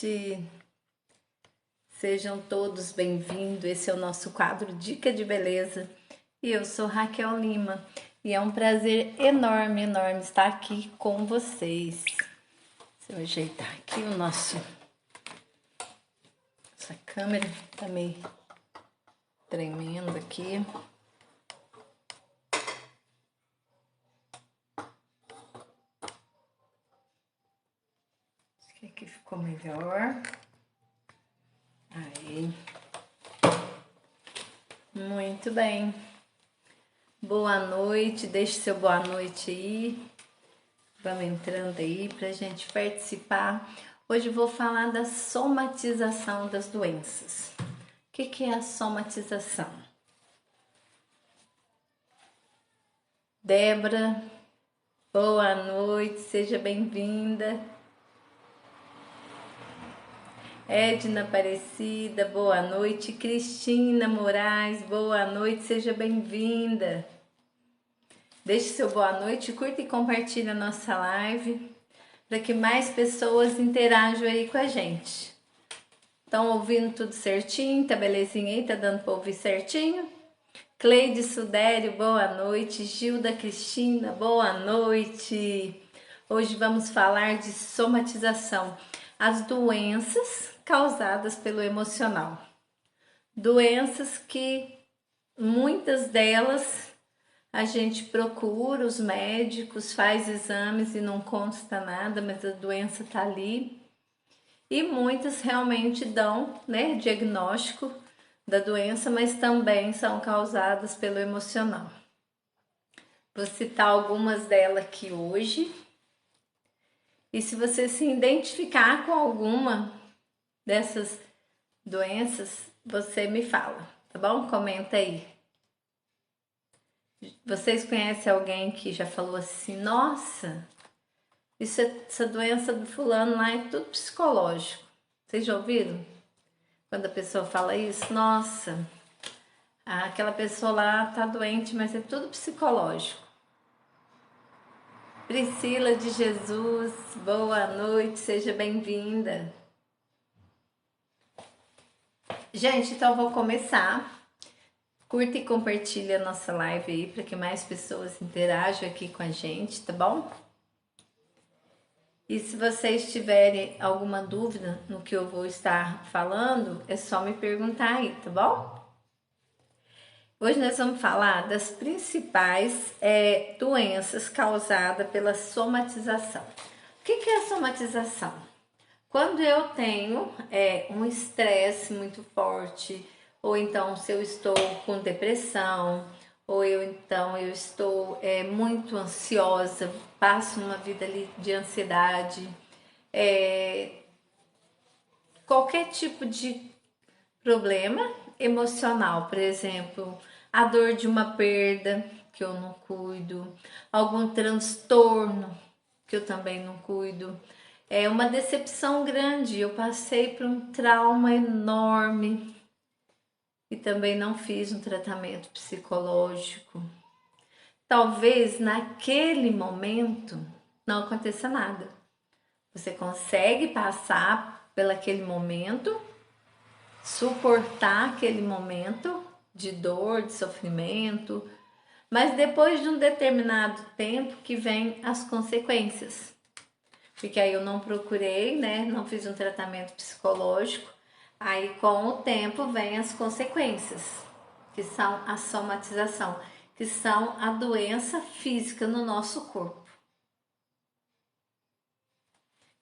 noite, sejam todos bem-vindos. Esse é o nosso quadro Dica de Beleza e eu sou Raquel Lima e é um prazer enorme estar aqui com vocês. Deixa eu ajeitar aqui essa câmera tá meio tremendo aqui. Aqui ficou melhor. Aí. Muito bem. Boa noite. Deixe seu boa noite aí. Vamos entrando aí pra gente participar. Hoje eu vou falar da somatização das doenças. O que é a somatização? Débora, boa noite. Seja bem-vinda. Edna Aparecida, boa noite. Cristina Moraes, boa noite, seja bem-vinda. Deixe seu boa noite, curta e compartilha a nossa live para que mais pessoas interajam aí com a gente. Estão ouvindo tudo certinho? Tá belezinha aí? Tá dando para ouvir certinho? Cleide Sudério, boa noite. Gilda Cristina, boa noite. Hoje vamos falar de somatização, as doenças causadas pelo emocional. Doenças que muitas delas a gente procura os médicos, faz exames e não consta nada, mas a doença tá ali. E muitas realmente dão, diagnóstico da doença, mas também são causadas pelo emocional. Vou citar algumas delas aqui hoje. E se você se identificar com alguma dessas doenças, você me fala, tá bom? Comenta aí. Vocês conhecem alguém que já falou assim, nossa, essa doença do fulano lá é tudo psicológico. Vocês já ouviram? Quando a pessoa fala isso, nossa, aquela pessoa lá tá doente, mas é tudo psicológico. Priscila de Jesus, boa noite, seja bem-vinda. Gente, então eu vou começar. Curta e compartilha a nossa live aí para que mais pessoas interajam aqui com a gente, tá bom? E se vocês tiverem alguma dúvida no que eu vou estar falando, é só me perguntar aí, tá bom? Hoje nós vamos falar das principais doenças causadas pela somatização. O que é a somatização? Quando eu tenho um estresse muito forte, ou então se eu estou com depressão, ou eu estou muito ansiosa, passo uma vida ali de ansiedade, qualquer tipo de problema emocional, por exemplo, a dor de uma perda que eu não cuido, algum transtorno que eu também não cuido, uma decepção grande, eu passei por um trauma enorme e também não fiz um tratamento psicológico. Talvez naquele momento não aconteça nada. Você consegue passar pelaquele momento, suportar aquele momento de dor, de sofrimento, mas depois de um determinado tempo que vem as consequências. Porque aí eu não procurei, não fiz um tratamento psicológico, aí com o tempo vem as consequências, que são a somatização, que são a doença física no nosso corpo.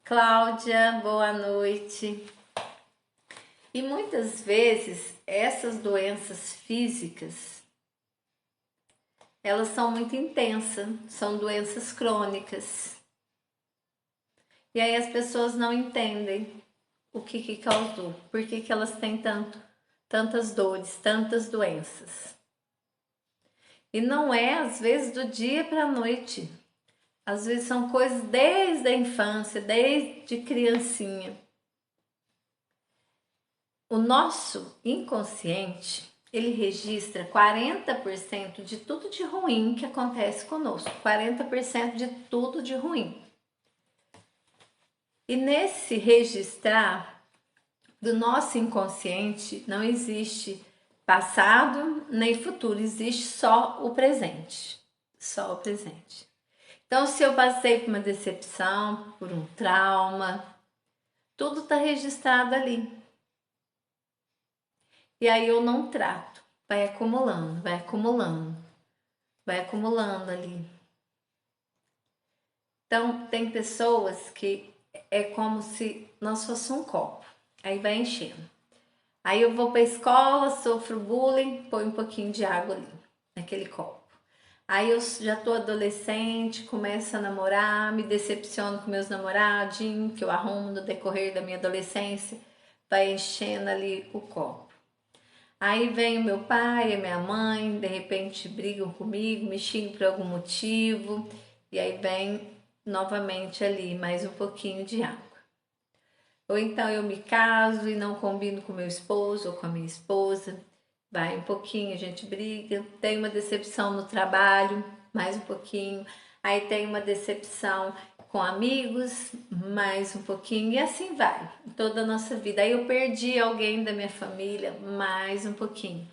Cláudia, boa noite. E muitas vezes essas doenças físicas, elas são muito intensas, são doenças crônicas. E aí as pessoas não entendem o que causou, por que elas têm tantas dores, tantas doenças. E não é às vezes do dia para a noite. Às vezes são coisas desde a infância, desde criancinha. O nosso inconsciente, ele registra 40% de tudo de ruim que acontece conosco. 40% de tudo de ruim. E nesse registrar do nosso inconsciente não existe passado nem futuro, existe só o presente. Só o presente. Então, se eu passei por uma decepção, por um trauma, tudo está registrado ali. E aí eu não trato. Vai acumulando, vai acumulando, vai acumulando ali. Então, tem pessoas que é como se nós fosse um copo. Aí vai enchendo. Aí eu vou para a escola, sofro bullying, põe um pouquinho de água ali, naquele copo. Aí eu já tô adolescente, começo a namorar, me decepciono com meus namoradinhos, que eu arrumo no decorrer da minha adolescência, vai enchendo ali o copo. Aí vem o meu pai, a minha mãe, de repente brigam comigo, me xingam por algum motivo, e aí vem novamente ali mais um pouquinho de água. Ou então eu me caso e não combino com meu esposo ou com a minha esposa, vai um pouquinho, a gente briga, tem uma decepção no trabalho, mais um pouquinho, aí tem uma decepção com amigos, mais um pouquinho, e assim vai, toda a nossa vida. Aí eu perdi alguém da minha família, mais um pouquinho.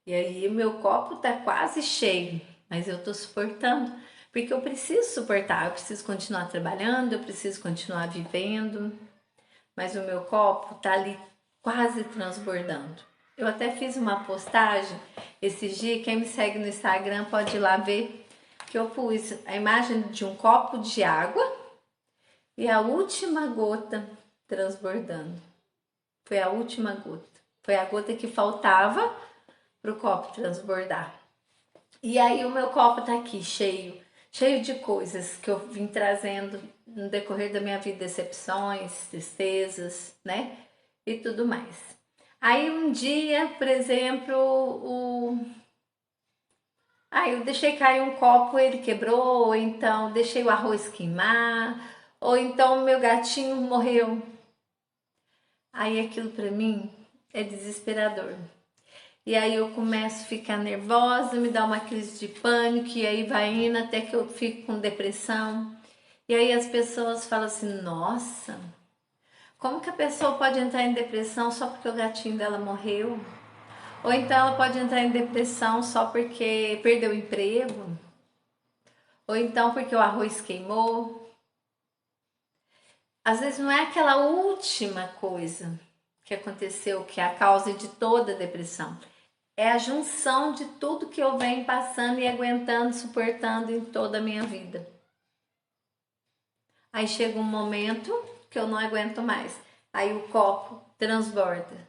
E aí o meu copo tá quase cheio, mas eu tô suportando, porque eu preciso suportar, eu preciso continuar trabalhando, eu preciso continuar vivendo, mas o meu copo tá ali quase transbordando. Eu até fiz uma postagem esses dias, quem me segue no Instagram pode ir lá ver, que eu pus a imagem de um copo de água e a última gota transbordando. Foi a última gota. Foi a gota que faltava para o copo transbordar. E aí o meu copo tá aqui cheio, cheio de coisas que eu vim trazendo no decorrer da minha vida, decepções, tristezas, né? E tudo mais. Aí um dia, por exemplo, eu deixei cair um copo, ele quebrou, ou então deixei o arroz queimar, ou então meu gatinho morreu. Aí aquilo para mim é desesperador. E aí eu começo a ficar nervosa, me dá uma crise de pânico, e aí vai indo até que eu fico com depressão. E aí as pessoas falam assim, nossa, como que a pessoa pode entrar em depressão só porque o gatinho dela morreu? Ou então ela pode entrar em depressão só porque perdeu o emprego? Ou então porque o arroz queimou? Às vezes não é aquela última coisa que aconteceu que é a causa de toda a depressão. É a junção de tudo que eu venho passando e aguentando, suportando em toda a minha vida. Aí chega um momento que eu não aguento mais. Aí o copo transborda.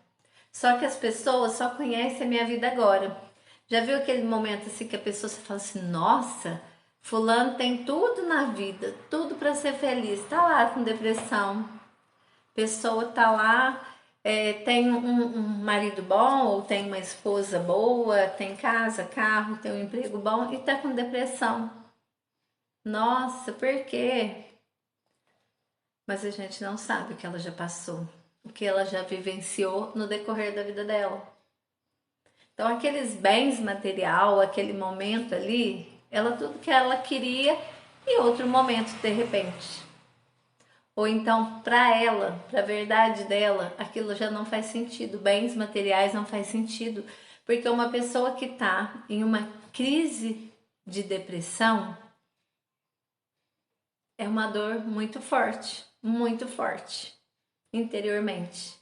Só que as pessoas só conhecem a minha vida agora. Já viu aquele momento assim que a pessoa fala assim, nossa, fulano tem tudo na vida, tudo para ser feliz, tá lá com depressão. Pessoa tá lá, tem um marido bom, ou tem uma esposa boa, tem casa, carro, tem um emprego bom e tá com depressão. Nossa, por quê? Mas a gente não sabe o que ela já passou, o que ela já vivenciou no decorrer da vida dela. Então aqueles bens material, aquele momento ali, ela tudo que ela queria e outro momento de repente. Ou então para ela, para a verdade dela, aquilo já não faz sentido, bens materiais não faz sentido, porque uma pessoa que está em uma crise de depressão é uma dor muito forte interiormente.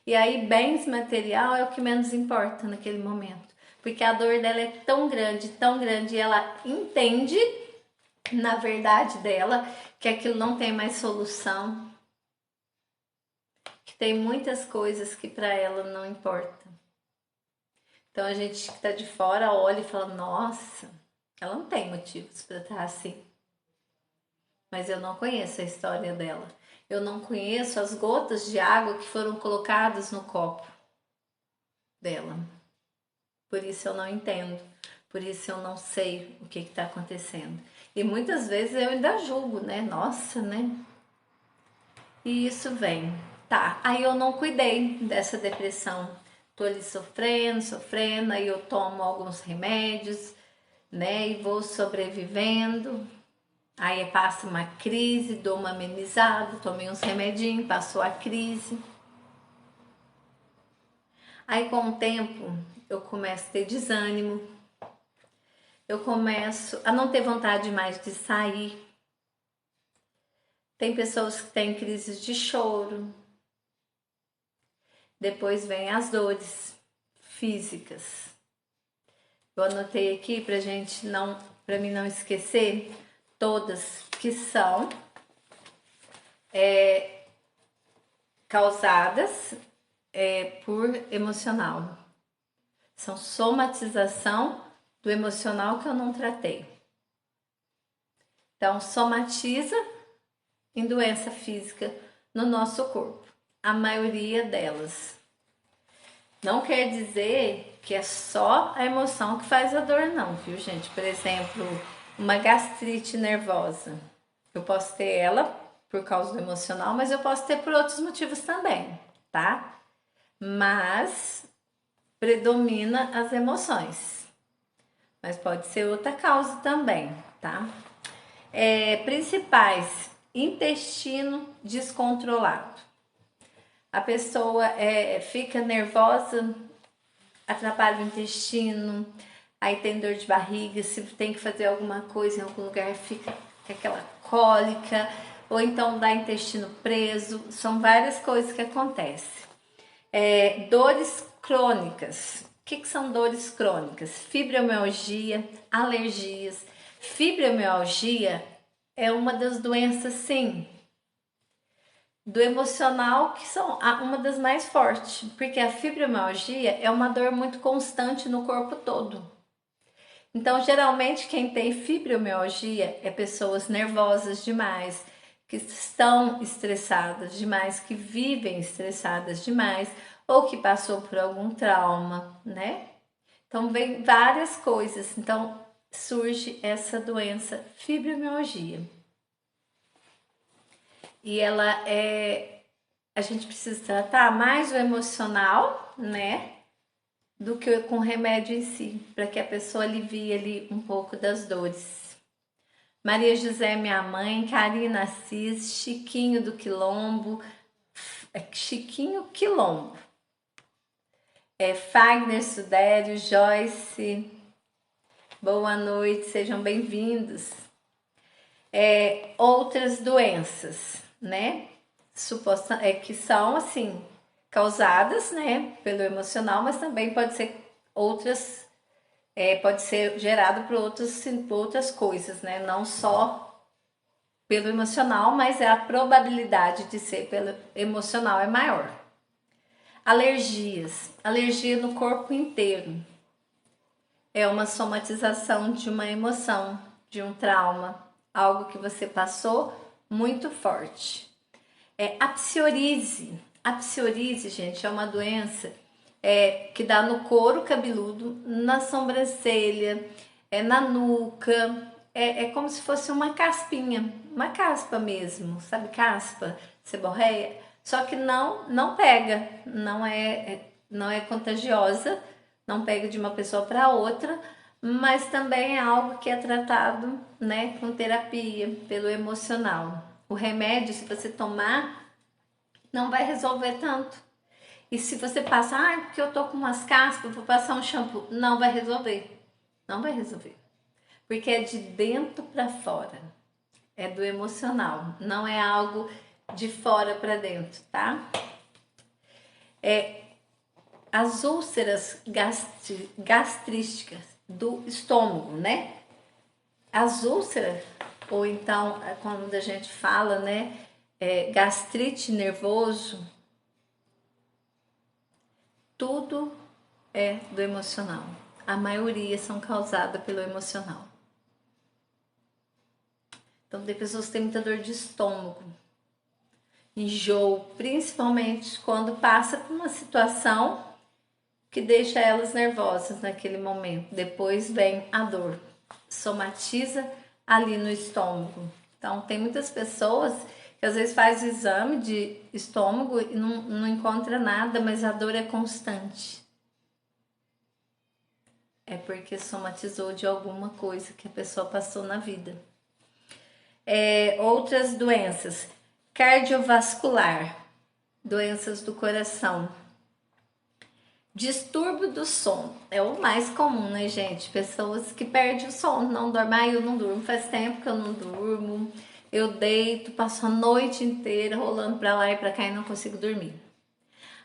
E aí bens material é o que menos importa naquele momento, porque a dor dela é tão grande, e ela entende, na verdade dela, que aquilo não tem mais solução, que tem muitas coisas que para ela não importam. Então a gente que está de fora olha e fala, nossa, ela não tem motivos para estar assim. Mas eu não conheço a história dela. Eu não conheço as gotas de água que foram colocadas no copo dela. Por isso eu não entendo. Por isso eu não sei o que está acontecendo. E muitas vezes eu ainda julgo, né? Nossa, né? E isso vem. Tá, aí eu não cuidei dessa depressão. Tô ali sofrendo, aí eu tomo alguns remédios, né? E vou sobrevivendo. Aí passa uma crise, dou uma amenizada, tomei uns remedinhos, passou a crise. Aí com o tempo eu começo a ter desânimo, eu começo a não ter vontade mais de sair. Tem pessoas que têm crises de choro. Depois vem as dores físicas. Eu anotei aqui para mim não esquecer todas que são causadas por emocional. São somatização do emocional que eu não tratei. Então, somatiza em doença física no nosso corpo. A maioria delas. Não quer dizer que é só a emoção que faz a dor, não, viu, gente? Por exemplo, uma gastrite nervosa. Eu posso ter ela por causa do emocional, mas eu posso ter por outros motivos também, tá? Mas predomina as emoções. Mas pode ser outra causa também, tá? Principais: intestino descontrolado. A pessoa fica nervosa, atrapalha o intestino, aí tem dor de barriga, se tem que fazer alguma coisa em algum lugar, fica com aquela cólica, ou então dá intestino preso, são várias coisas que acontecem. Dores crônicas. O que são dores crônicas? Fibromialgia, alergias. Fibromialgia é uma das doenças, sim, do emocional, que são uma das mais fortes, porque a fibromialgia é uma dor muito constante no corpo todo. Então, geralmente, quem tem fibromialgia é pessoas nervosas demais, que estão estressadas demais, que vivem estressadas demais, ou que passou por algum trauma, né? Então, vem várias coisas. Então, surge essa doença, fibromialgia. E a gente precisa tratar mais o emocional, né, do que com o remédio em si, para que a pessoa alivie ali um pouco das dores. Maria José, minha mãe, Karina Assis, Chiquinho do Quilombo, Chiquinho Quilombo, Fagner Sudério, Joyce, boa noite, sejam bem-vindos. Outras doenças, né? Que são assim causadas, né, pelo emocional, mas também pode ser outras, pode ser gerado por outras coisas, né? Não só pelo emocional, mas a probabilidade de ser pelo emocional é maior. Alergias, alergia no corpo inteiro. É uma somatização de uma emoção, de um trauma, algo que você passou muito forte. A psoríase. A psoríase, gente, é uma doença que dá no couro cabeludo, na sobrancelha, na nuca. É como se fosse uma caspinha, uma caspa mesmo, sabe? Caspa, seborreia. Só que não pega, não é contagiosa, não pega de uma pessoa para outra, mas também é algo que é tratado, né, com terapia, pelo emocional. O remédio, se você tomar, não vai resolver tanto. E se você passar, porque eu tô com umas caspas, vou passar um shampoo, não vai resolver. Não vai resolver. Porque é de dentro para fora. É do emocional, não é algo de fora para dentro, tá? As úlceras gastrísticas do estômago, né? As úlceras, ou então, quando a gente fala, né, gastrite nervoso, tudo é do emocional. A maioria são causadas pelo emocional. Então, tem pessoas que têm muita dor de estômago, enjoo, principalmente quando passa por uma situação que deixa elas nervosas naquele momento. Depois vem a dor, somatiza ali no estômago. Então, tem muitas pessoas que às vezes faz o exame de estômago e não encontra nada, mas a dor é constante. É porque somatizou de alguma coisa que a pessoa passou na vida. Outras doenças, cardiovascular, doenças do coração. Distúrbio do sono, é o mais comum, né, gente? Pessoas que perdem o sono, não dormem. Eu não durmo, faz tempo que eu não durmo. Eu deito, passo a noite inteira rolando pra lá e pra cá e não consigo dormir.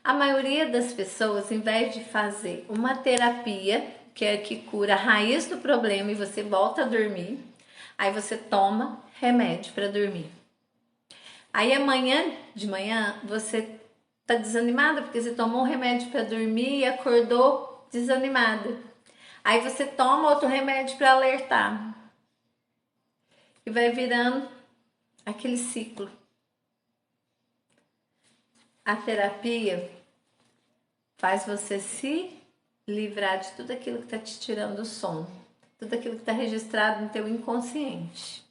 A maioria das pessoas, em vez de fazer uma terapia, que é que cura a raiz do problema e você volta a dormir, aí você toma remédio para dormir. Aí amanhã de manhã você tá desanimada porque você tomou um remédio para dormir e acordou desanimada. Aí você toma outro remédio para alertar. E vai virando aquele ciclo. A terapia faz você se livrar de tudo aquilo que está te tirando o sono, tudo aquilo que está registrado no teu inconsciente.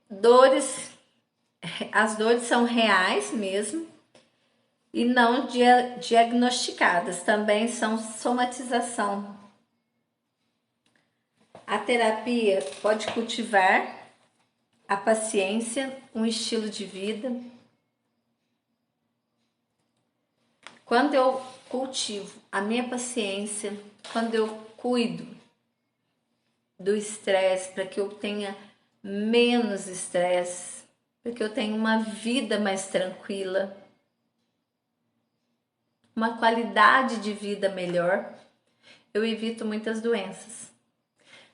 Dores, as dores são reais mesmo e não diagnosticadas, também são somatização. A terapia pode cultivar a paciência, um estilo de vida. Quando eu cultivo a minha paciência, quando eu cuido do estresse para que eu tenha menos estresse, para que eu tenha uma vida mais tranquila, uma qualidade de vida melhor, eu evito muitas doenças.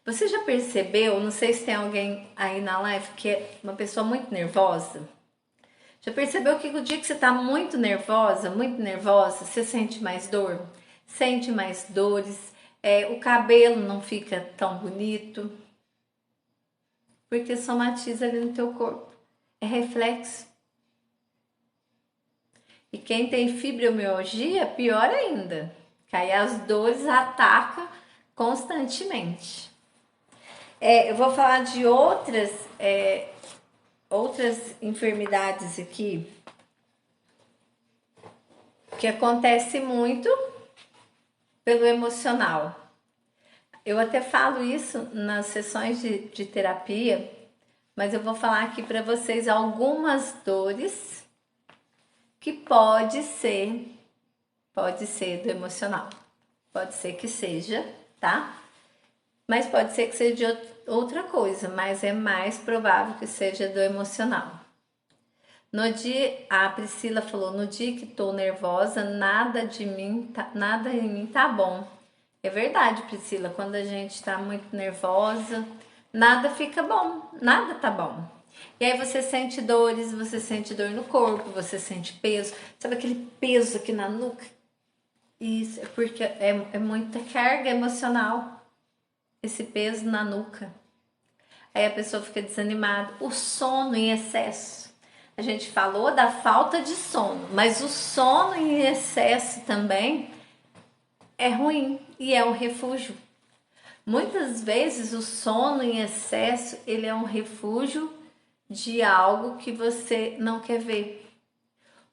Você já percebeu, não sei se tem alguém aí na live que é uma pessoa muito nervosa? Já percebeu que o dia que você está muito nervosa, você sente mais dor? Sente mais dores, o cabelo não fica tão bonito, porque somatiza ali no teu corpo, é reflexo. E quem tem fibromialgia, pior ainda, que aí as dores atacam constantemente. Eu vou falar de outras enfermidades aqui que acontece muito pelo emocional. Eu até falo isso nas sessões de terapia, mas eu vou falar aqui para vocês algumas dores que pode ser do emocional. Pode ser que seja, tá? Mas pode ser que seja de outra coisa, mas é mais provável que seja do emocional. No dia, a Priscila falou, no dia que tô nervosa, nada em mim tá bom. É verdade, Priscila, quando a gente tá muito nervosa, nada fica bom, nada tá bom. E aí você sente dores, você sente dor no corpo, você sente peso, sabe aquele peso aqui na nuca? Isso, é porque é muita carga emocional, esse peso na nuca. Aí a pessoa fica desanimada. O sono em excesso. A gente falou da falta de sono, mas o sono em excesso também é ruim e é um refúgio. Muitas vezes o sono em excesso, ele é um refúgio de algo que você não quer ver.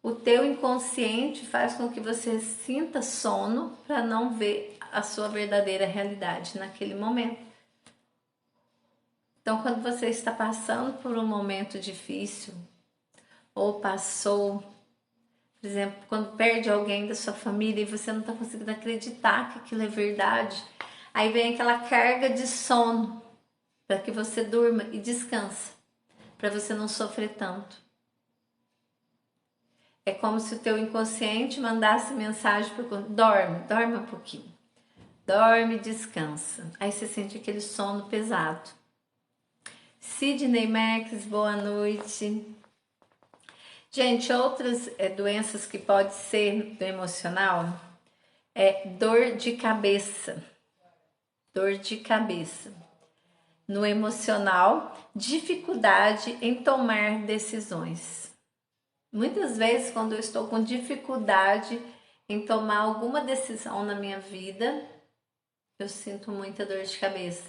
O teu inconsciente faz com que você sinta sono para não ver a sua verdadeira realidade naquele momento. Então, quando você está passando por um momento difícil, ou passou, por exemplo, quando perde alguém da sua família e você não está conseguindo acreditar que aquilo é verdade, aí vem aquela carga de sono para que você durma e descansa, para você não sofrer tanto. É como se o teu inconsciente mandasse mensagem para o dorme um pouquinho. Dorme, descansa. Aí você sente aquele sono pesado. Sidney Max, boa noite. Gente, outras doenças que pode ser do emocional é dor de cabeça. Dor de cabeça. No emocional, dificuldade em tomar decisões. Muitas vezes, quando eu estou com dificuldade em tomar alguma decisão na minha vida, eu sinto muita dor de cabeça.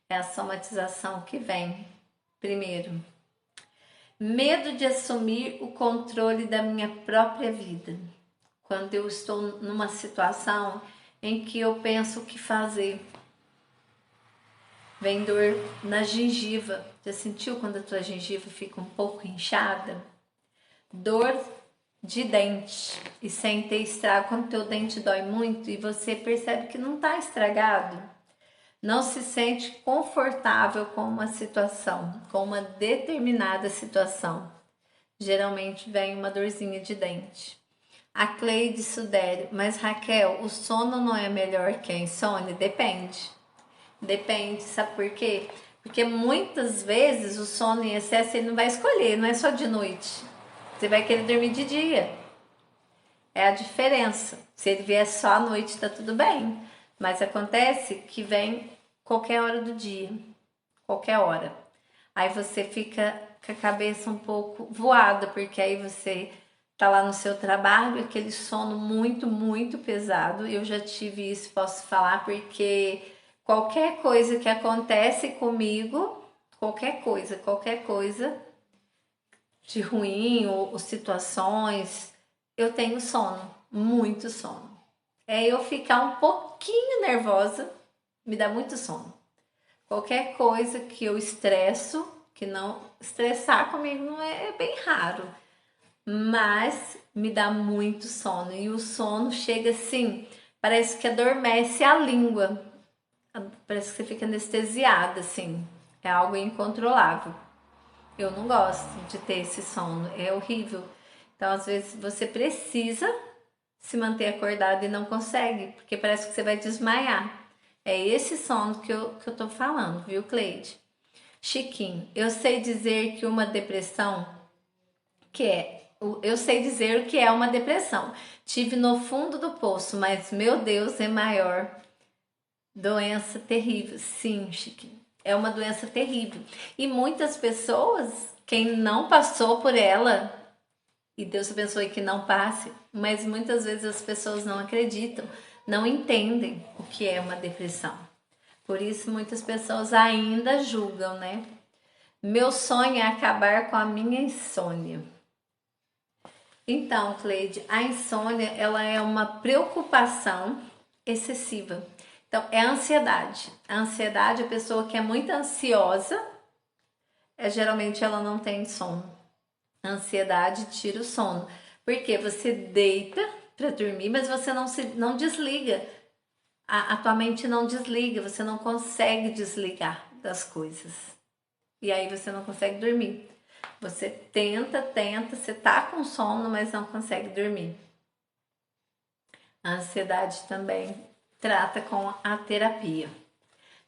É a somatização que vem primeiro. Medo de assumir o controle da minha própria vida. Quando eu estou numa situação em que eu penso o que fazer. Vem dor na gengiva. Já sentiu quando a tua gengiva fica um pouco inchada? Dor de dente e sem ter estrago, quando teu dente dói muito e você percebe que não está estragado, não se sente confortável com uma situação, com uma determinada situação. Geralmente vem uma dorzinha de dente. A Cleide Sudério, mas Raquel, o sono não é melhor que a insônia? Depende. Depende, sabe por quê? Porque muitas vezes o sono em excesso ele não vai escolher, não é só de noite. Você vai querer dormir de dia. É a diferença. Se ele vier só à noite, tá tudo bem. Mas acontece que vem qualquer hora do dia. Qualquer hora. Aí você fica com a cabeça um pouco voada, porque aí você tá lá no seu trabalho, aquele sono muito, muito pesado. Eu já tive isso, posso falar, porque qualquer coisa que acontece comigo, qualquer coisa de ruim ou situações, eu tenho sono, muito sono. É eu ficar um pouquinho nervosa, me dá muito sono. Qualquer coisa que eu estresso, que não estressar comigo não é bem raro, mas me dá muito sono. E o sono chega assim, parece que adormece a língua, parece que você fica anestesiada, assim, é algo incontrolável. Eu não gosto de ter esse sono, é horrível. Então, às vezes, você precisa se manter acordado e não consegue, porque parece que você vai desmaiar. É esse sono que eu tô falando, viu, Cleide? Chiquinho, eu sei dizer que uma depressão, eu sei dizer o que é uma depressão. Tive no fundo do poço, mas meu Deus, é maior. Doença terrível. Sim, Chiquinho. É uma doença terrível. E muitas pessoas, quem não passou por ela, e Deus abençoe que não passe, mas muitas vezes as pessoas não acreditam, não entendem o que é uma depressão. Por isso muitas pessoas ainda julgam, né? Meu sonho é acabar com a minha insônia. Então, Cleide, a insônia, ela é uma preocupação excessiva. Então, é a ansiedade. A ansiedade, a pessoa que é muito ansiosa, geralmente ela não tem sono. A ansiedade tira o sono. Porque você deita para dormir, mas você não desliga. A tua mente não desliga, você não consegue desligar das coisas. E aí você não consegue dormir. Você tenta, você tá com sono, mas não consegue dormir. A ansiedade também trata com a terapia.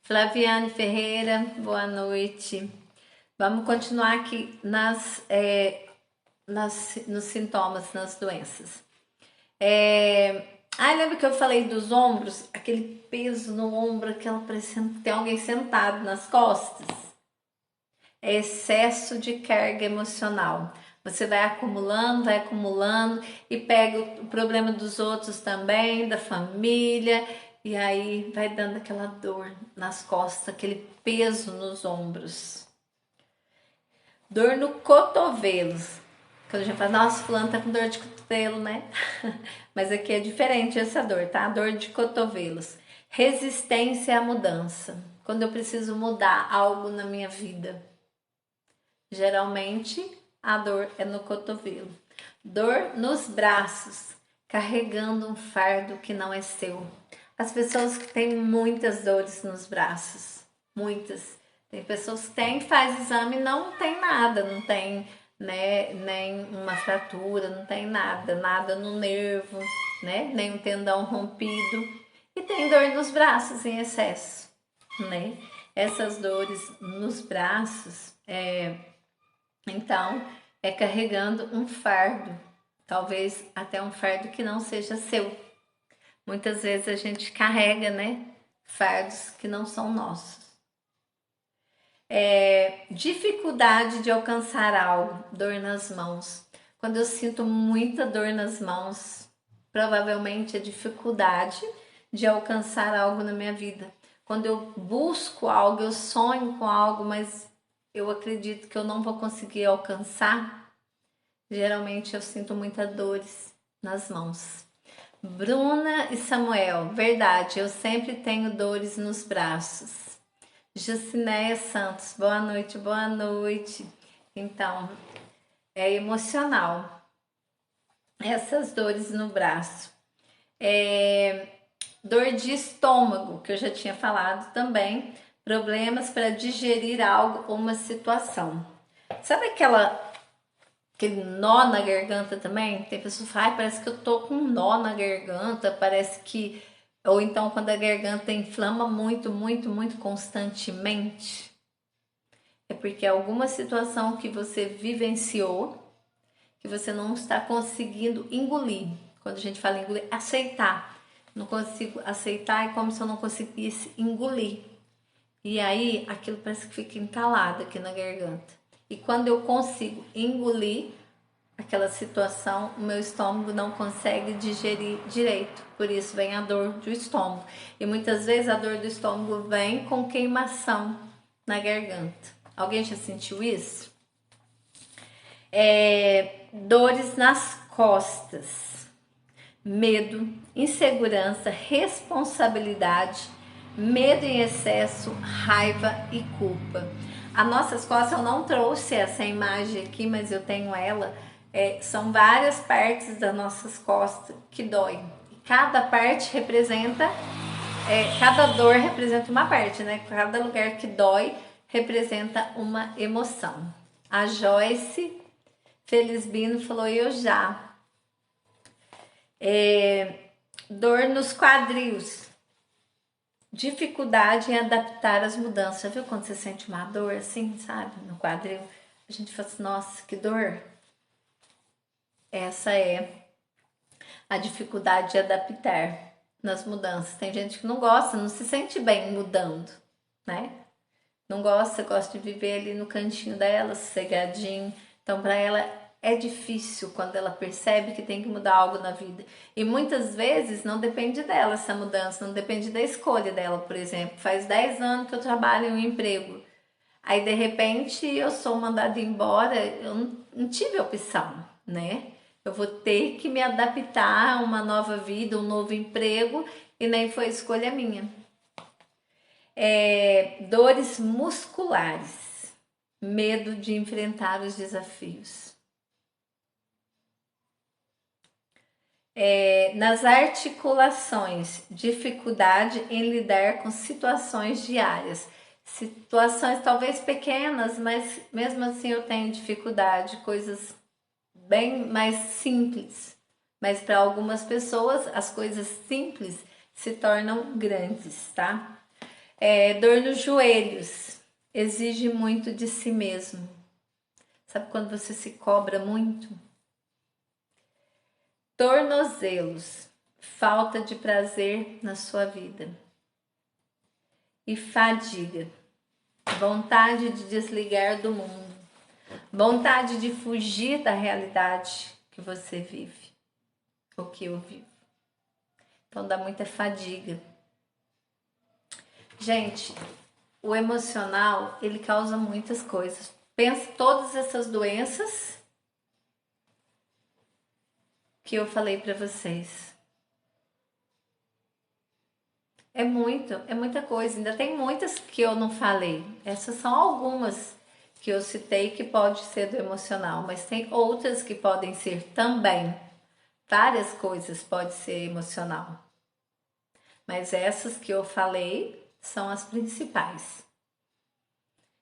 Flaviane Ferreira, boa noite. Vamos continuar aqui nos sintomas, nas doenças. Lembra que eu falei dos ombros? Aquele peso no ombro, aquela parecendo que tem alguém sentado nas costas. É excesso de carga emocional. Você vai acumulando e pega o problema dos outros também, da família, e aí vai dando aquela dor nas costas, aquele peso nos ombros. Dor no cotovelo. Quando a gente fala, nossa, fulano tá com dor de cotovelo, né? Mas aqui é diferente essa dor, tá? Dor de cotovelos. Resistência à mudança. Quando eu preciso mudar algo na minha vida. Geralmente a dor é no cotovelo. Dor nos braços, carregando um fardo que não é seu. As pessoas que têm muitas dores nos braços, muitas. Tem pessoas que têm, faz exame e não tem nada, não tem, né, nem uma fratura, não tem nada no nervo, né, nem um tendão rompido. E tem dor nos braços em excesso, né? Essas dores nos braços, então, é carregando um fardo, talvez até um fardo que não seja seu. Muitas vezes a gente carrega, né, fardos que não são nossos. Dificuldade de alcançar algo, dor nas mãos. Quando eu sinto muita dor nas mãos, provavelmente é dificuldade de alcançar algo na minha vida. Quando eu busco algo, eu sonho com algo, mas eu acredito que eu não vou conseguir alcançar, geralmente eu sinto muitas dores nas mãos. Bruna e Samuel, verdade, eu sempre tenho dores nos braços. Jucinéia Santos, boa noite, boa noite. Então, é emocional. Essas dores no braço. Dor de estômago, que eu já tinha falado também. Problemas para digerir algo ou uma situação. Sabe aquele nó na garganta também? Tem pessoas que falam, ai, parece que eu tô com um nó na garganta, parece que... Ou então quando a garganta inflama muito, muito, muito constantemente. É porque alguma situação que você vivenciou, que você não está conseguindo engolir. Quando a gente fala engolir, aceitar. Não consigo aceitar, é como se eu não conseguisse engolir. E aí, aquilo parece que fica entalado aqui na garganta. E quando eu consigo engolir aquela situação, o meu estômago não consegue digerir direito. Por isso vem a dor do estômago. E muitas vezes a dor do estômago vem com queimação na garganta. Alguém já sentiu isso? Dores nas costas, medo, insegurança, responsabilidade, medo em excesso, raiva e culpa. As nossas costas, eu não trouxe essa imagem aqui, mas eu tenho ela. São várias partes das nossas costas que doem. Cada parte representa, cada dor representa uma parte, né? Cada lugar que dói representa uma emoção. A Joyce Felisbino falou, eu já. Dor nos quadris. Dificuldade em adaptar as mudanças. Já viu quando você sente uma dor assim, sabe? No quadril. A gente fala assim, nossa, que dor. Essa é a dificuldade de adaptar nas mudanças. Tem gente que não gosta, não se sente bem mudando, né? Não gosta de viver ali no cantinho dela, sossegadinho. Então, para ela é difícil quando ela percebe que tem que mudar algo na vida. E muitas vezes não depende dela essa mudança, não depende da escolha dela, por exemplo. Faz 10 anos que eu trabalho em um emprego. Aí, de repente, eu sou mandada embora, eu não tive opção, né? Eu vou ter que me adaptar a uma nova vida, um novo emprego, e nem foi escolha minha. Dores musculares, medo de enfrentar os desafios. Nas articulações, dificuldade em lidar com situações diárias. Situações talvez pequenas, mas mesmo assim eu tenho dificuldade, coisas bem mais simples. Mas para algumas pessoas as coisas simples se tornam grandes, tá? Dor nos joelhos, exige muito de si mesmo. Sabe quando você se cobra muito? Tornozelos, falta de prazer na sua vida. E fadiga, vontade de desligar do mundo, vontade de fugir da realidade que você vive, ou que eu vivo. Então dá muita fadiga. Gente, o emocional, ele causa muitas coisas. Pensa todas essas doenças que eu falei para vocês. É muita coisa. Ainda tem muitas que eu não falei. Essas são algumas que eu citei que pode ser do emocional, mas tem outras que podem ser também. Várias coisas podem ser emocional. Mas essas que eu falei são as principais.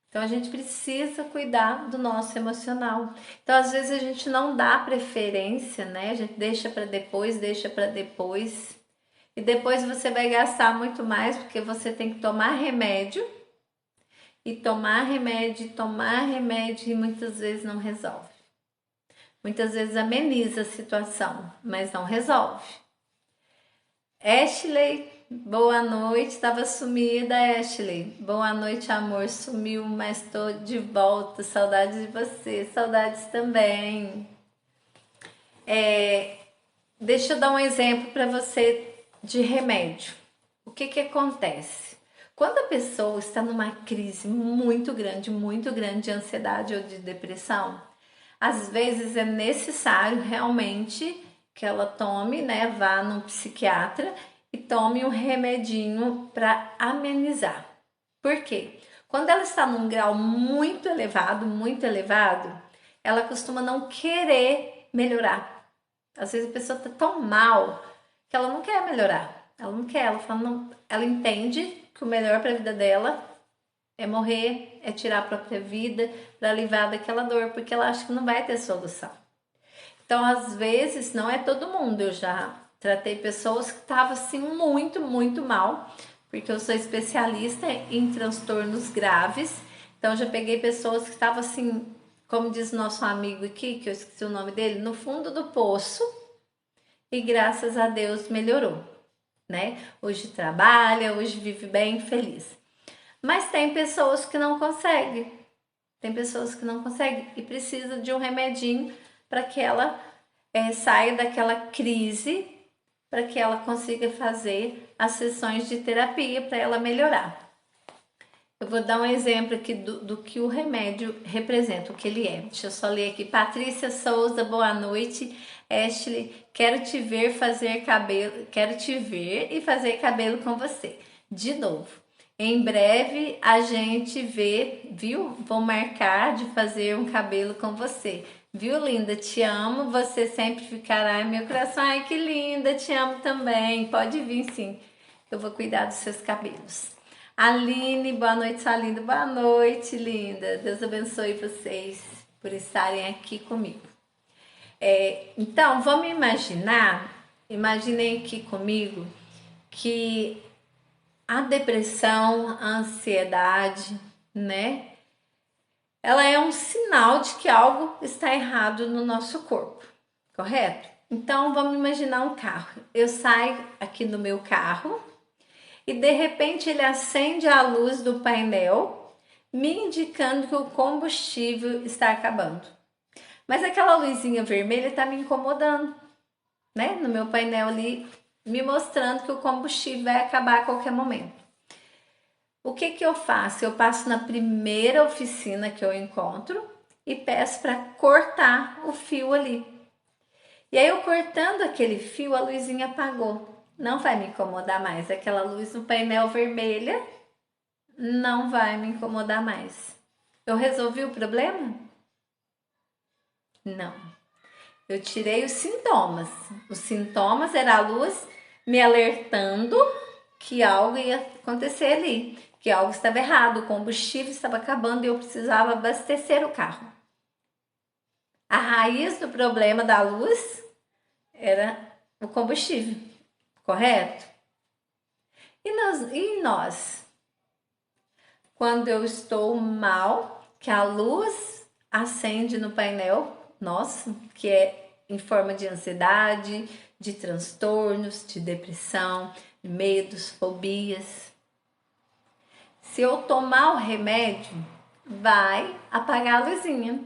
Então a gente precisa cuidar do nosso emocional. Então às vezes a gente não dá preferência, né? A gente deixa para depois. E depois você vai gastar muito mais porque você tem que tomar remédio. E tomar remédio e muitas vezes não resolve. Muitas vezes ameniza a situação, mas não resolve. Ashley, boa noite, estava sumida, Ashley. Boa noite, amor, sumiu, mas estou de volta. Saudades de você, saudades também. Deixa eu dar um exemplo para você de remédio. O que acontece? Quando a pessoa está numa crise muito grande de ansiedade ou de depressão, às vezes é necessário realmente que ela tome, né, vá num psiquiatra e tome um remedinho para amenizar. Por quê? Quando ela está num grau muito elevado, ela costuma não querer melhorar. Às vezes a pessoa está tão mal que ela não quer melhorar. Ela não quer, ela fala, não, ela entende que o melhor para a vida dela é morrer, é tirar a própria vida para livrar daquela dor, porque ela acha que não vai ter solução. Então, às vezes, não é todo mundo. Eu já tratei pessoas que estavam assim muito mal, porque eu sou especialista em transtornos graves. Então, já peguei pessoas que estavam assim, como diz nosso amigo aqui, que eu esqueci o nome dele, no fundo do poço, e graças a Deus melhorou, né? Hoje trabalha, hoje vive bem, feliz. Mas tem pessoas que não conseguem. Tem pessoas que não conseguem e precisa de um remedinho para que ela saia daquela crise, para que ela consiga fazer as sessões de terapia para ela melhorar. Eu vou dar um exemplo aqui do que o remédio representa, o que ele é. Deixa eu só ler aqui. Patrícia Souza, boa noite. Ashley, quero te ver e fazer cabelo com você. De novo. Em breve a gente vê, viu? Vou marcar de fazer um cabelo com você. Viu, linda? Te amo. Você sempre ficará em meu coração. Ai, que linda. Te amo também. Pode vir, sim. Eu vou cuidar dos seus cabelos. Aline, boa noite, sua linda. Boa noite, linda. Deus abençoe vocês por estarem aqui comigo. Então, vamos imaginem aqui comigo que a depressão, a ansiedade, né? Ela é um sinal de que algo está errado no nosso corpo, correto? Então, vamos imaginar um carro. Eu saio aqui do meu carro e de repente ele acende a luz do painel, me indicando que o combustível está acabando. Mas aquela luzinha vermelha está me incomodando, né? No meu painel ali, me mostrando que o combustível vai acabar a qualquer momento. O que eu faço? Eu passo na primeira oficina que eu encontro e peço para cortar o fio ali. E aí eu cortando aquele fio, a luzinha apagou. Não vai me incomodar mais. Aquela luz no painel vermelha não vai me incomodar mais. Eu resolvi o problema? Não. Eu tirei os sintomas. Os sintomas era a luz me alertando que algo ia acontecer ali, que algo estava errado, o combustível estava acabando e eu precisava abastecer o carro. A raiz do problema da luz era o combustível, correto? E nós? Quando eu estou mal, que a luz acende no painel, nossa, que é em forma de ansiedade, de transtornos, de depressão, medos, fobias. Se eu tomar o remédio, vai apagar a luzinha.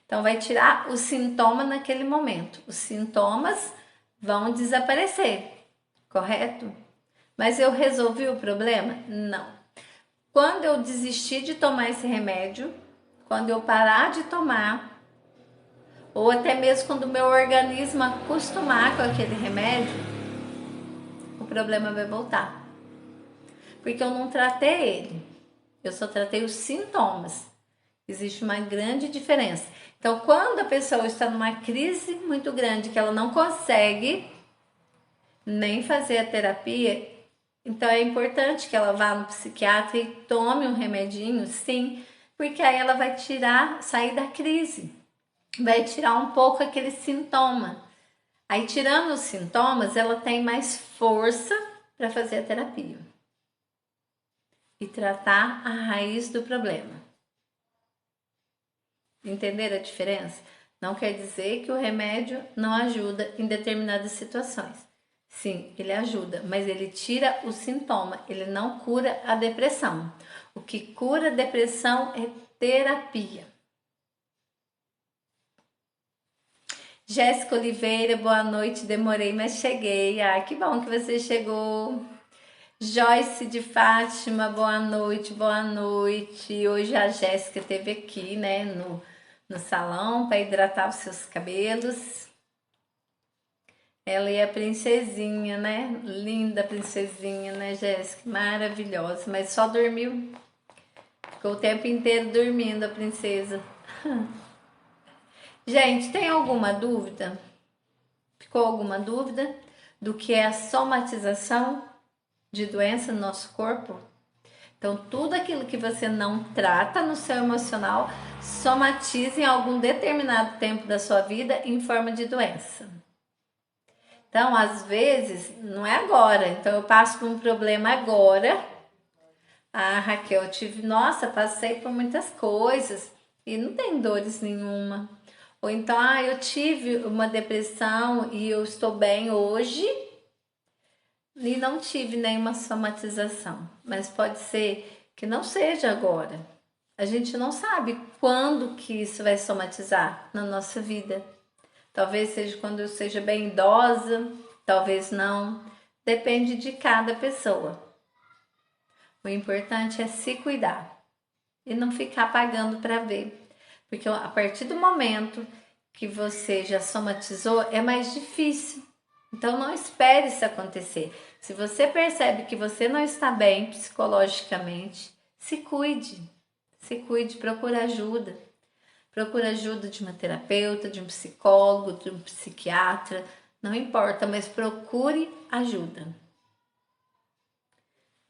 Então, vai tirar o sintoma naquele momento. Os sintomas vão desaparecer, correto? Mas eu resolvi o problema? Não. Quando eu desistir de tomar esse remédio, quando eu parar de tomar, ou até mesmo quando o meu organismo acostumar com aquele remédio, o problema vai voltar. Porque eu não tratei ele, eu só tratei os sintomas. Existe uma grande diferença. Então, quando a pessoa está numa crise muito grande, que ela não consegue nem fazer a terapia, então é importante que ela vá no psiquiatra e tome um remedinho, sim, porque aí ela vai sair da crise, vai tirar um pouco aquele sintoma. Aí, tirando os sintomas, ela tem mais força para fazer a terapia e tratar a raiz do problema. Entenderam a diferença? Não quer dizer que o remédio não ajuda em determinadas situações. Sim, ele ajuda, mas ele tira o sintoma, ele não cura a depressão. O que cura a depressão é terapia. Jéssica Oliveira, boa noite, demorei, mas cheguei. Ah, que bom que você chegou. Joyce de Fátima, boa noite, boa noite. Hoje a Jéssica esteve aqui, né, no salão para hidratar os seus cabelos. Ela é a princesinha, né? Linda princesinha, né, Jéssica? Maravilhosa. Mas só dormiu. Ficou o tempo inteiro dormindo a princesa. Gente, tem alguma dúvida? Ficou alguma dúvida do que é a somatização de doença no nosso corpo? Então, tudo aquilo que você não trata no seu emocional somatiza em algum determinado tempo da sua vida em forma de doença. Então, às vezes, não é agora. Então, eu passo por um problema agora. Ah, Raquel, eu tive, nossa, passei por muitas coisas e não tem dores nenhuma. Ou então, eu tive uma depressão e eu estou bem hoje e não tive nenhuma somatização. Mas pode ser que não seja agora. A gente não sabe quando que isso vai somatizar na nossa vida. Talvez seja quando eu seja bem idosa, talvez não. Depende de cada pessoa. O importante é se cuidar e não ficar pagando para ver. Porque a partir do momento que você já somatizou, é mais difícil. Então não espere isso acontecer. Se você percebe que você não está bem psicologicamente, se cuide. Se cuide, procura ajuda. Procura ajuda de uma terapeuta, de um psicólogo, de um psiquiatra, não importa, mas procure ajuda.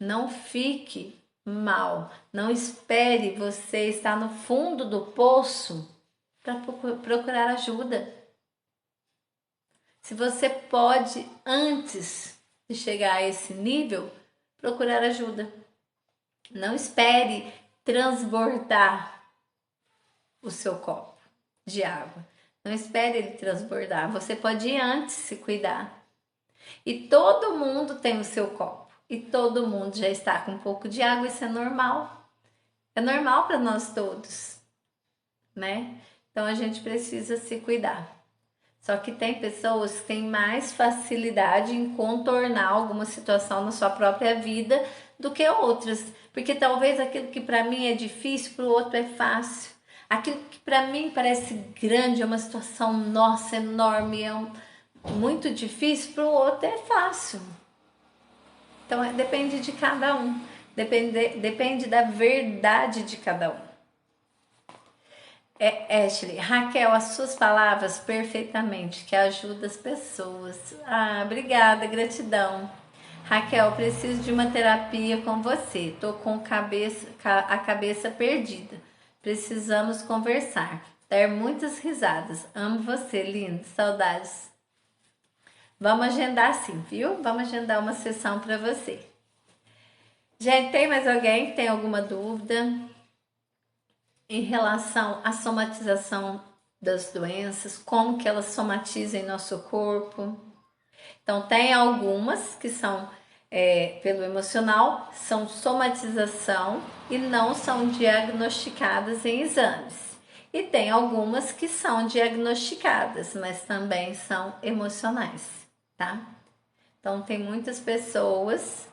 Não fique mal, não espere você estar no fundo do poço para procurar ajuda. Se você pode, antes de chegar a esse nível, procurar ajuda. Não espere transbordar o seu copo de água. Não espere ele transbordar. Você pode ir antes se cuidar. E todo mundo tem o seu copo. E todo mundo já está com um pouco de água. Isso é normal. É normal para nós todos, né? Então a gente precisa se cuidar. Só que tem pessoas que têm mais facilidade em contornar alguma situação na sua própria vida do que outras. Porque talvez aquilo que para mim é difícil, para o outro é fácil. Aquilo que para mim parece grande, é uma situação, nossa, enorme, muito difícil, para o outro é fácil. Então depende de cada um, depende da verdade de cada um. Ashley, Raquel, as suas palavras perfeitamente, que ajuda as pessoas. Obrigada, gratidão. Raquel, preciso de uma terapia com você. Tô com a cabeça perdida. Precisamos conversar. Dar muitas risadas. Amo você, lindo. Saudades. Vamos agendar sim, viu? Vamos agendar uma sessão para você. Gente, tem mais alguém que tem alguma dúvida em relação à somatização das doenças? Como que elas somatizam em nosso corpo? Então, tem algumas que são pelo emocional, são somatização e não são diagnosticadas em exames. E tem algumas que são diagnosticadas, mas também são emocionais, tá? Então, tem muitas pessoas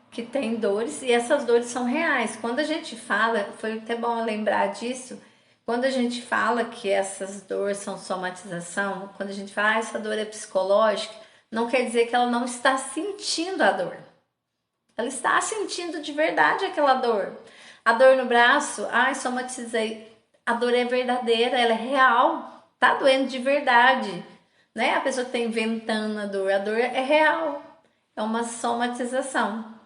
que têm dores e essas dores são reais. Quando a gente fala, foi até bom lembrar disso, quando a gente fala que essas dores são somatização, quando a gente fala essa dor é psicológica, não quer dizer que ela não está sentindo a dor. Ela está sentindo de verdade aquela dor. A dor no braço, somatizei. A dor é verdadeira, ela é real. Tá doendo de verdade. Né? A pessoa que está inventando a dor é real. É uma somatização.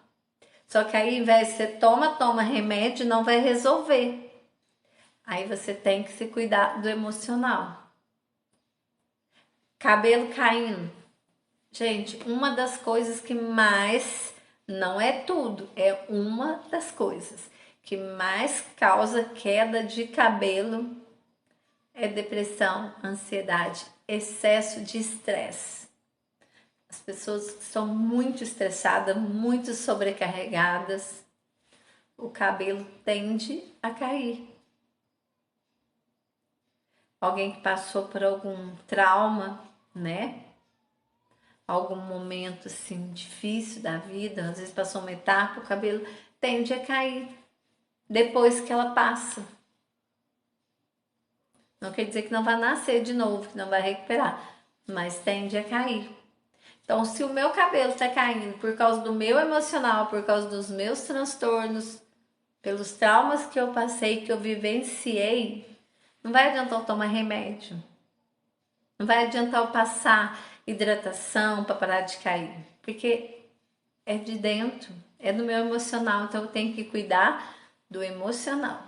Só que aí, ao invés de você toma remédio, não vai resolver. Aí você tem que se cuidar do emocional. Cabelo caindo. Gente, uma das coisas que mais, não é tudo, é uma das coisas que mais causa queda de cabelo é depressão, ansiedade, excesso de estresse. As pessoas que são muito estressadas, muito sobrecarregadas, o cabelo tende a cair. Alguém que passou por algum trauma, né? Algum momento assim difícil da vida, às vezes passou uma etapa, o cabelo tende a cair depois que ela passa. Não quer dizer que não vai nascer de novo, que não vai recuperar, mas tende a cair. Então, se o meu cabelo tá caindo por causa do meu emocional, por causa dos meus transtornos, pelos traumas que eu passei, que eu vivenciei, não vai adiantar eu tomar remédio. Não vai adiantar eu passar hidratação para parar de cair. Porque é de dentro, é do meu emocional. Então eu tenho que cuidar do emocional.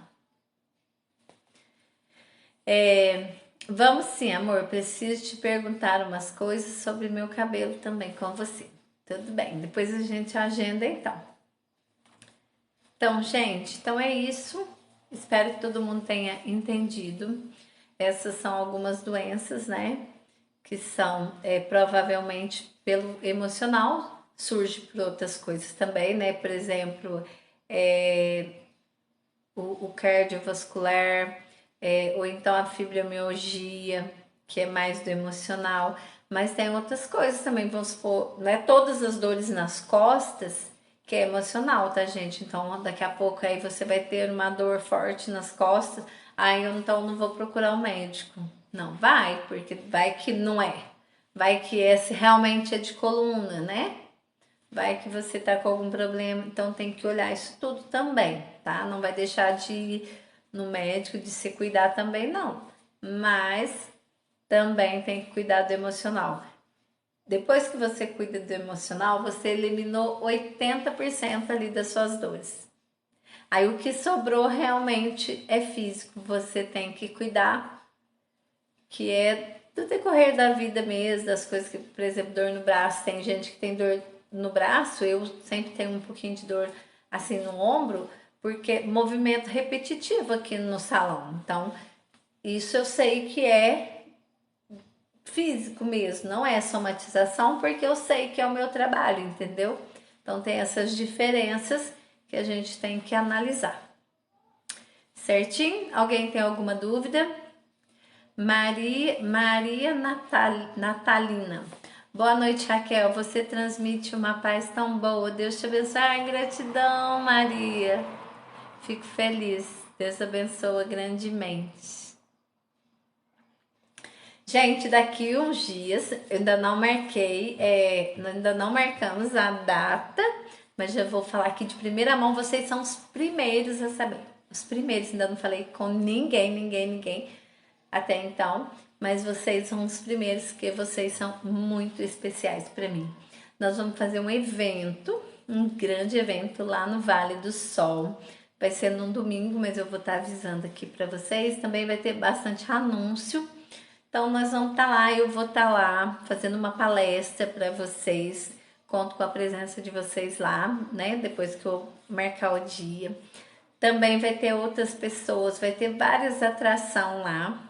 Vamos sim, amor. Preciso te perguntar umas coisas sobre meu cabelo também com você. Tudo bem, depois a gente agenda então. Então, gente, então é isso. Espero que todo mundo tenha entendido. Essas são algumas doenças, né? Que são provavelmente pelo emocional, surge por outras coisas também, né? Por exemplo, o cardiovascular, ou então a fibromialgia, que é mais do emocional, mas tem outras coisas também, vamos supor, não é todas as dores nas costas que é emocional, tá, gente? Então, daqui a pouco aí você vai ter uma dor forte nas costas, aí eu então não vou procurar um médico. Não, vai, porque vai que não é. Vai que esse realmente é de coluna, né? Vai que você tá com algum problema, então tem que olhar isso tudo também, tá? Não vai deixar de ir no médico, de se cuidar também, não. Mas também tem que cuidar do emocional. Depois que você cuida do emocional, você eliminou 80% ali das suas dores. Aí o que sobrou realmente é físico, você tem que cuidar, que é do decorrer da vida mesmo, das coisas que, por exemplo, dor no braço, tem gente que tem dor no braço, eu sempre tenho um pouquinho de dor assim no ombro, porque movimento repetitivo aqui no salão. Então, isso eu sei que é físico mesmo, não é somatização, porque eu sei que é o meu trabalho, entendeu? Então tem essas diferenças que a gente tem que analisar. Certinho? Alguém tem alguma dúvida? Maria Natalina. Boa noite, Raquel. Você transmite uma paz tão boa. Deus te abençoe. Ai, gratidão, Maria. Fico feliz. Deus abençoa grandemente. Gente, daqui uns dias, eu ainda não marquei, ainda não marcamos a data, mas já vou falar aqui de primeira mão, vocês são os primeiros a saber. Os primeiros, ainda não falei com ninguém até então, mas vocês são os primeiros, que vocês são muito especiais para mim. Nós vamos fazer um evento, um grande evento lá no Vale do Sol. Vai ser num domingo, mas eu vou estar avisando aqui para vocês. Também vai ter bastante anúncio. Então, nós vamos estar lá, eu vou estar lá fazendo uma palestra para vocês. Conto com a presença de vocês lá, né? Depois que eu marcar o dia. Também vai ter outras pessoas, vai ter várias atrações lá.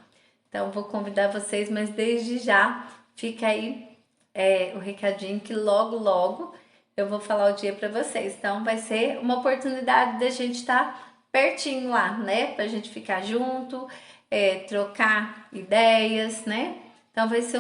Então, vou convidar vocês, mas desde já fica aí o recadinho que logo eu vou falar o dia para vocês. Então, vai ser uma oportunidade da gente estar pertinho lá, né? Pra gente ficar junto, trocar ideias, né? Então, vai ser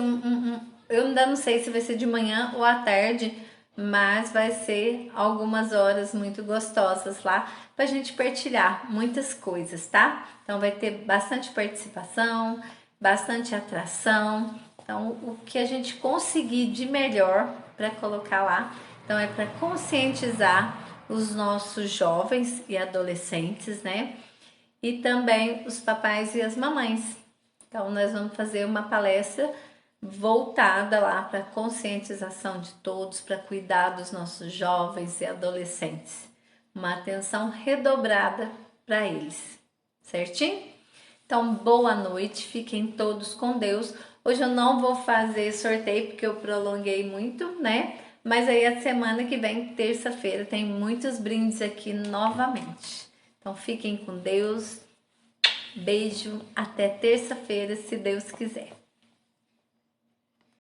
eu ainda não sei se vai ser de manhã ou à tarde, mas vai ser algumas horas muito gostosas lá pra gente partilhar muitas coisas, tá? Então, vai ter bastante participação, bastante atração. Então, o que a gente conseguir de melhor para colocar lá, então é para conscientizar os nossos jovens e adolescentes, né? E também os papais e as mamães. Então, nós vamos fazer uma palestra voltada lá para conscientização de todos, para cuidar dos nossos jovens e adolescentes. Uma atenção redobrada para eles, certinho? Então, boa noite, fiquem todos com Deus. Hoje eu não vou fazer sorteio porque eu prolonguei muito, né? Mas aí a semana que vem, terça-feira, tem muitos brindes aqui novamente. Então, fiquem com Deus. Beijo, até terça-feira, se Deus quiser.